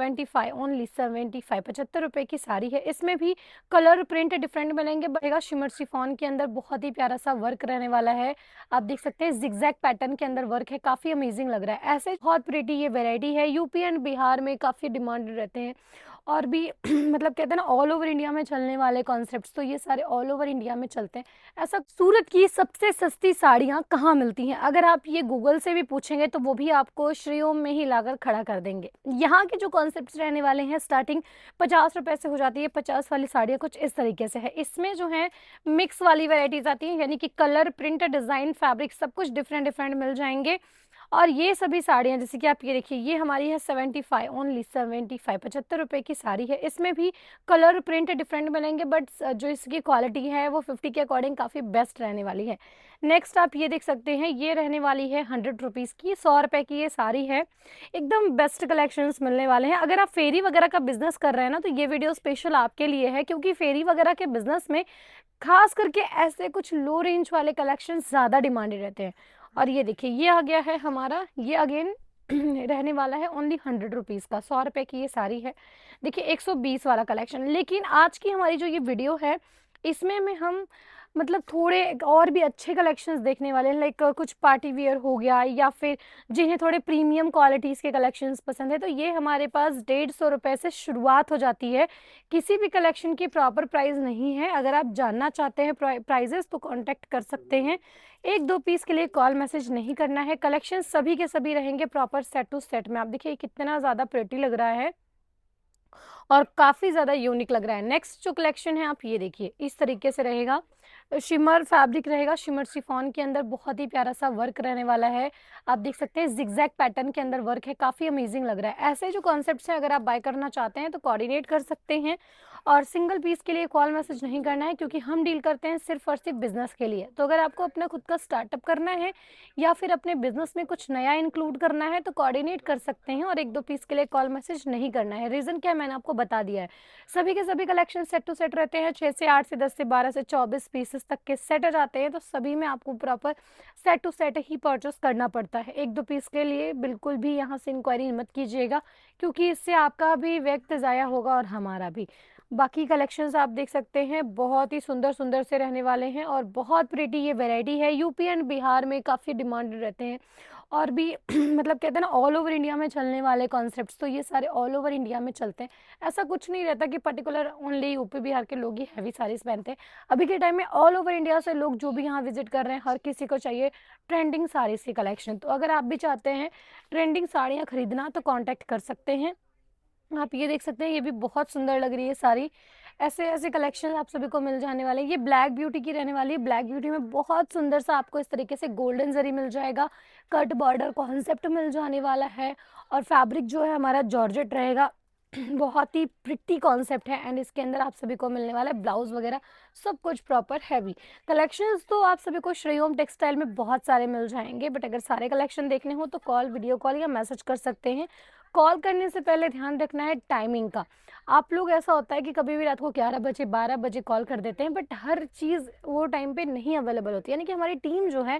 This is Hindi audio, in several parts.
75 ओनली 75 ₹75 की साड़ी है। इसमें भी कलर प्रिंट डिफरेंट मिलेंगे, बनेगा शिमर शिफॉन के अंदर, बहुत ही प्यारा सा वर्क रहने वाला है। आप देख सकते हैं जिगजैग पैटर्न के अंदर वर्क है, काफी अमेजिंग लग रहा है। ऐसे बहुत प्रिटी ये वैरायटी है, यूपी एंड बिहार में काफी डिमांडेड रहते हैं और भी मतलब कहते हैं ना ऑल ओवर इंडिया में चलने वाले कॉन्सेप्ट्स, तो ये सारे ऑल ओवर इंडिया में चलते हैं। ऐसा सूरत की सबसे सस्ती साड़ियाँ कहाँ मिलती हैं, अगर आप ये गूगल से भी पूछेंगे तो वो भी आपको श्रीओम में ही लाकर खड़ा कर देंगे। यहाँ के जो कॉन्सेप्ट्स रहने वाले हैं, स्टार्टिंग 50 रुपए से हो जाती है। 50 वाली साड़ियाँ कुछ इस तरीके से है। इसमें जो है मिक्स वाली वेराइटीज आती है, यानी कि कलर प्रिंट डिजाइन फैब्रिक सब कुछ डिफरेंट डिफरेंट मिल जाएंगे। और ये सभी साड़ियाँ जैसे कि आप ये देखिए, ये हमारी है 75 ओनली 75 ₹75 की साड़ी है। इसमें भी कलर प्रिंट डिफरेंट मिलेंगे, बट जो इसकी क्वालिटी है वो 50 के अकॉर्डिंग काफ़ी बेस्ट रहने वाली है। नेक्स्ट आप ये देख सकते हैं, ये रहने वाली है 100 रुपीज़ की, 100 रुपए की ये साड़ी है। एकदम बेस्ट कलेक्शंस मिलने वाले हैं। अगर आप फेरी वगैरह का बिजनेस कर रहे हैं ना, तो ये वीडियो स्पेशल आपके लिए है, क्योंकि फेरी वगैरह के बिजनेस में खास करके ऐसे कुछ लो रेंज वाले कलेक्शन ज़्यादा डिमांडेड रहते हैं। और ये देखिए, ये आ गया है हमारा, ये अगेन रहने वाला है ओनली 100 रुपीज़ का, 100 रुपए की ये साड़ी है। देखिए 120 वाला कलेक्शन। लेकिन आज की हमारी जो ये वीडियो है, इसमें में हम मतलब थोड़े और भी अच्छे कलेक्शंस देखने वाले हैं, लाइक कुछ पार्टी वियर हो गया, या फिर जिन्हें थोड़े प्रीमियम क्वालिटीज़ के कलेक्शंस पसंद है, तो ये हमारे पास 150 रुपये से शुरुआत हो जाती है। किसी भी कलेक्शन की प्रॉपर प्राइस नहीं है। अगर आप जानना चाहते हैं प्राइजेस तो कांटेक्ट कर सकते हैं। एक दो पीस के लिए कॉल मैसेज नहीं करना है। कलेक्शन सभी के सभी रहेंगे प्रॉपर सेट टू सेट में। आप देखिए कितना ज़्यादा प्रिटी लग रहा है और काफ़ी ज़्यादा यूनिक लग रहा है। नेक्स्ट जो कलेक्शन है, आप ये देखिए, इस तरीके से रहेगा, शिमर फैब्रिक रहेगा, शिमर शिफॉन के अंदर बहुत ही प्यारा सा वर्क रहने वाला है। आप देख सकते हैं जिगजैग पैटर्न के अंदर वर्क है, काफ़ी अमेजिंग लग रहा है। ऐसे जो कॉन्सेप्ट्स हैं, अगर आप बाय करना चाहते हैं तो कोऑर्डिनेट कर सकते हैं। और सिंगल पीस के लिए कॉल मैसेज नहीं करना है, क्योंकि हम डील करते हैं सिर्फ और सिर्फ बिजनेस के लिए। तो अगर आपको अपना खुद का स्टार्टअप करना है या फिर अपने बिजनेस में कुछ नया इंक्लूड करना है, तो कोऑर्डिनेट कर सकते हैं। और एक दो पीस के लिए कॉल मैसेज नहीं करना है। रीज़न क्या है, मैंने आपको बता दिया है। सभी के सभी कलेक्शन सेट टू सेट रहते हैं। 6 से 8 से 10 से 12 से 24 पीसेस तक के सेट आ जाते हैं, तो सभी में आपको प्रॉपर सेट टू सेट ही परचेस करना पड़ता है। एक दो पीस के लिए बिल्कुल भी यहाँ से इंक्वायरी मत कीजिएगा, क्योंकि इससे आपका भी वक्त ज़ाया होगा और हमारा भी। बाकी कलेक्शंस आप देख सकते हैं, बहुत ही सुंदर सुंदर से रहने वाले हैं और बहुत प्रिटी ये वैरायटी है। यूपी एंड बिहार में काफ़ी डिमांडेड रहते हैं और भी मतलब कहते हैं ना ऑल ओवर इंडिया में चलने वाले कॉन्सेप्ट्स, तो ये सारे ऑल ओवर इंडिया में चलते हैं। ऐसा कुछ नहीं रहता कि पर्टिकुलर ओनली यूपी बिहार के लोग ही हैवी साड़ीज पहनते हैं। अभी के टाइम में ऑल ओवर इंडिया से लोग जो भी यहाँ विजिट कर रहे हैं, हर किसी को चाहिए ट्रेंडिंग साड़ीज की कलेक्शन। तो अगर आप भी चाहते हैं ट्रेंडिंग साड़ियाँ खरीदना, तो कॉन्टैक्ट कर सकते हैं। आप ये देख सकते हैं, ये भी बहुत सुंदर लग रही है साड़ी। ऐसे ऐसे कलेक्शन आप सभी को मिल जाने वाले हैं। ये ब्लैक ब्यूटी की रहने वाली है। ब्लैक ब्यूटी में बहुत सुंदर सा आपको इस तरीके से गोल्डन जरी मिल जाएगा, कट बॉर्डर कॉन्सेप्ट मिल जाने वाला है और फैब्रिक जो है हमारा जॉर्जेट रहेगा। बहुत ही प्रिटी कॉन्सेप्ट है एंड इसके अंदर आप सभी को मिलने वाला है ब्लाउज वगैरह सब कुछ प्रॉपर हैवी कलेक्शंस। तो आप सभी को श्री ओम टेक्सटाइल में बहुत सारे मिल जाएंगे, बट अगर सारे कलेक्शन देखने हो तो कॉल, वीडियो कॉल या मैसेज कर सकते हैं। कॉल करने से पहले ध्यान रखना है टाइमिंग का। आप लोग ऐसा होता है कि कभी भी रात को 11 बजे 12 बजे कॉल कर देते हैं, बट हर चीज़ वो टाइम पे नहीं अवेलेबल होती है। यानी कि हमारी टीम जो है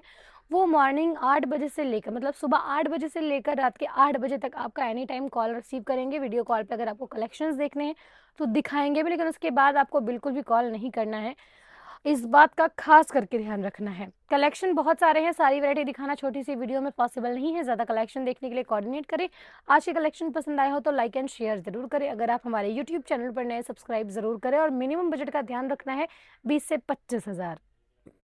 वो मॉर्निंग 8 बजे से लेकर, मतलब सुबह 8 बजे से लेकर रात के 8 बजे तक आपका एनी टाइम कॉल रिसीव करेंगे। वीडियो कॉल पे अगर आपको कलेक्शंस देखने हैं तो दिखाएंगे भी, लेकिन उसके बाद आपको बिल्कुल भी कॉल नहीं करना है। इस बात का खास करके ध्यान रखना है। कलेक्शन बहुत सारे हैं, सारी वैरायटी दिखाना छोटी सी वीडियो में पॉसिबल नहीं है। ज़्यादा कलेक्शन देखने के लिए कोऑर्डिनेट करें। आज के कलेक्शन पसंद आए हो तो लाइक एंड शेयर जरूर करें। अगर आप हमारे यूट्यूब चैनल पर नए, सब्सक्राइब जरूर करें। और मिनिमम बजट का ध्यान रखना है, 20 से 25 हज़ार।